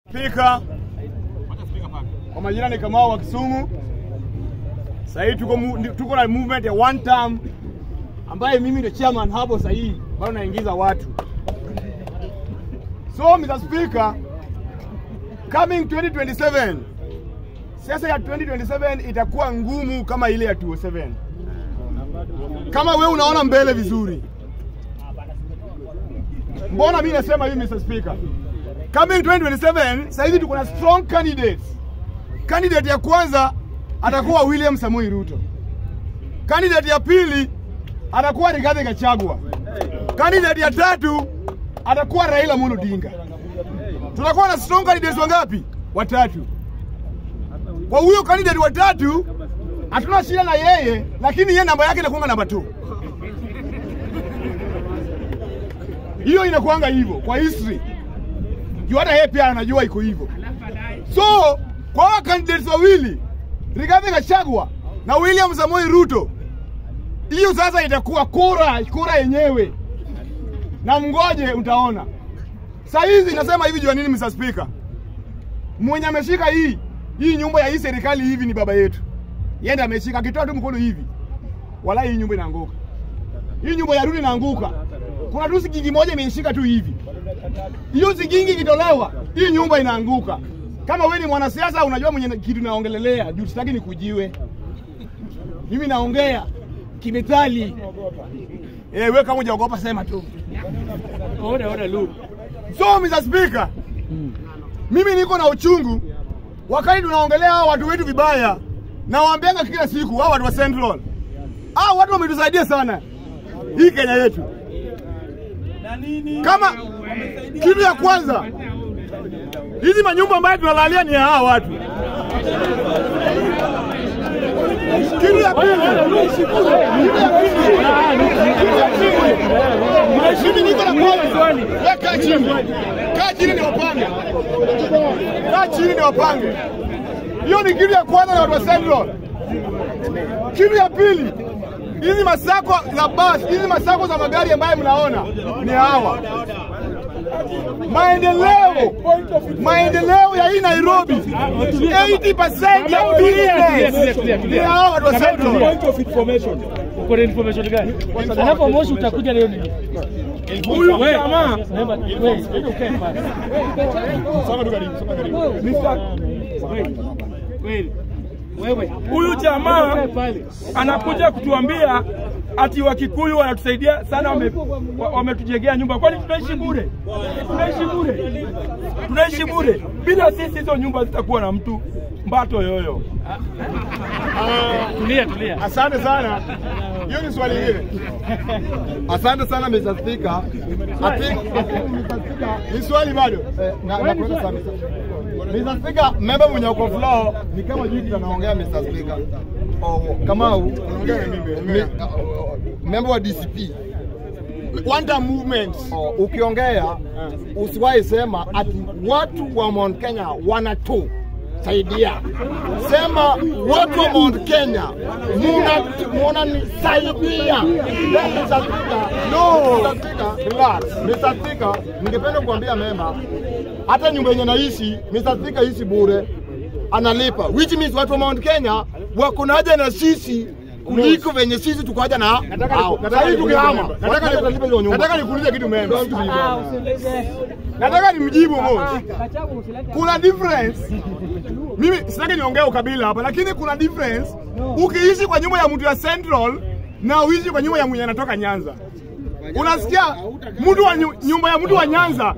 Speaker, kwa majina ni Kamau wa Kisumu. Sasa tuko na movement ya one term ambaye mimi ndio chairman hapo sasa hivi, bado naingiza watu. So Mr. Speaker, coming 2027, siasa ya 2027 itakuwa ngumu kama ile ya 2007. Kama wewe unaona mbele vizuri. Mbona mimi nasema hivi Mr. Speaker? Coming 2027, sasa hivi tuko na strong candidates. Candidate ya kwanza atakuwa William Samoei Ruto. Candidate ya pili atakuwa Rigathi Gachagua. Candidate ya tatu atakuwa Raila Amolo Odinga. Tunakuwa na strong candidates wangapi? Watatu. Kwa huyo candidate watatu hatuna shida na yeye, lakini yeye namba yake inakuwa namba 2. Hiyo inakuanga hivyo kwa history. Hata yeye pia anajua iko hivyo. So, kwa candidates wawili, Rigathi Gachagua na William Samoei Ruto, hiyo sasa itakuwa kura yenyewe. Na mngoje utaona. Sasa hizi nasema hivi jua nini Mr. Speaker? Mwenye ameshika hii nyumba ya hii serikali hivi ni baba yetu. Yeye ndiye ameshika, akitoa tu mkono hivi. Wala hii nyumba inaanguka. Hii nyumba ya Ruto inaanguka. Kuna tu sigingi moja imeshika tu hivi. Hiyo sigingi ikitolewa, hii nyumba inaanguka. Kama wewe ni mwanasiasa unajua mwenye kitu naongelelea, juu sitaki nikujiwe. Mimi naongea kimethali. Wewe kama hujaogopa sema tu. Oda look. So Mr. Speaker, mimi niko na uchungu wakati tunaongelea hao watu wetu vibaya, na waambianga kila siku hao watu wa Central. Hao watu wametusaidia sana hii Kenya yetu. Kama kitu ya kwanza, hizi manyumba ambayo tunalalia ni hao watu. Kitu ya pili, mimi niko na swali. Kaa chini ni wapange. Kaa chini ni wapange. Hiyo ni kitu ya kwanza na watu wa Central. Kitu ya pili, hizi masako za bus, hizi masako za magari ambayo mnaona ni hawa. Maendeleo ya hii Nairobi 80% ya business ni hawa watu wa Central. Point of information. Uko na information gani? Alafu moshi utakuja leo nini? Huyu jamaa huyu jamaa anakuja kutuambia ati Wakikuyu wanatusaidia sana, wametujengea nyumba. Kwani tunaishi bure? Tunaishi bure. Bila sisi hizo nyumba zitakuwa na mtu mbato yoyo. Tulia. Asante sana. Hiyo ni swali lingine. Asante sana Mr. Speaker. Ni swali bado. Nakuweka sana. Mr. Speaker, member mwenye uko floor ni kama jinsi anaongea Mr. Speaker. Kamau unaongea na mimi. Member wa DCP. One term movement. Ukiongea usiwahi sema ati watu wa Mount Kenya wanatu saidia. Sema watu wa Mount Kenya munanisaidia. Mr. Speaker, Mr. Speaker, ningependa kuambia member, hata nyumba yenye naishi Mr. Speaker hisi bure, analipa, which means watu wa Mount Kenya wako na haja na sisi kuliko venye sisi tuko haja na nataka nikuulize kitu member. Nataka nimjibu boss. Kuna difference. Mimi sitaki niongee ukabila hapa, lakini kuna difference ukiishi kwa nyumba ya mtu ya Central na uishi kwa nyumba ya mwenye anatoka Nyanza. Unasikia mtu wa nyumba ya mtu wa Nyanza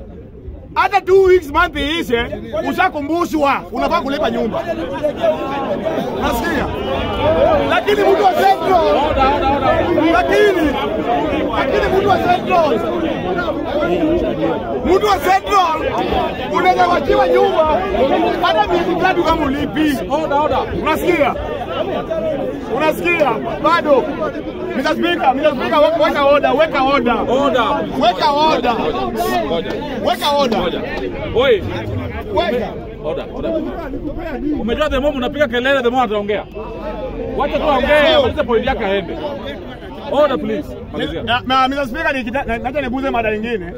hata 2 weeks month iishe ushakumbushwa unafaa kulipa nyumba. Unasikia? Lakini mtu wa Central lakini mtu wa Central unaweza wachiwa nyumba hata miezi 3 kama ulipi. Unasikia? Bado. Mr. Speaker, weka order. Oi. Order. Umejua the moment unapiga kelele the moment ataongea. Wacha tu aongee, maliza point yake aende. Order please. Mr. Speaker, nataka niguze mada nyingine.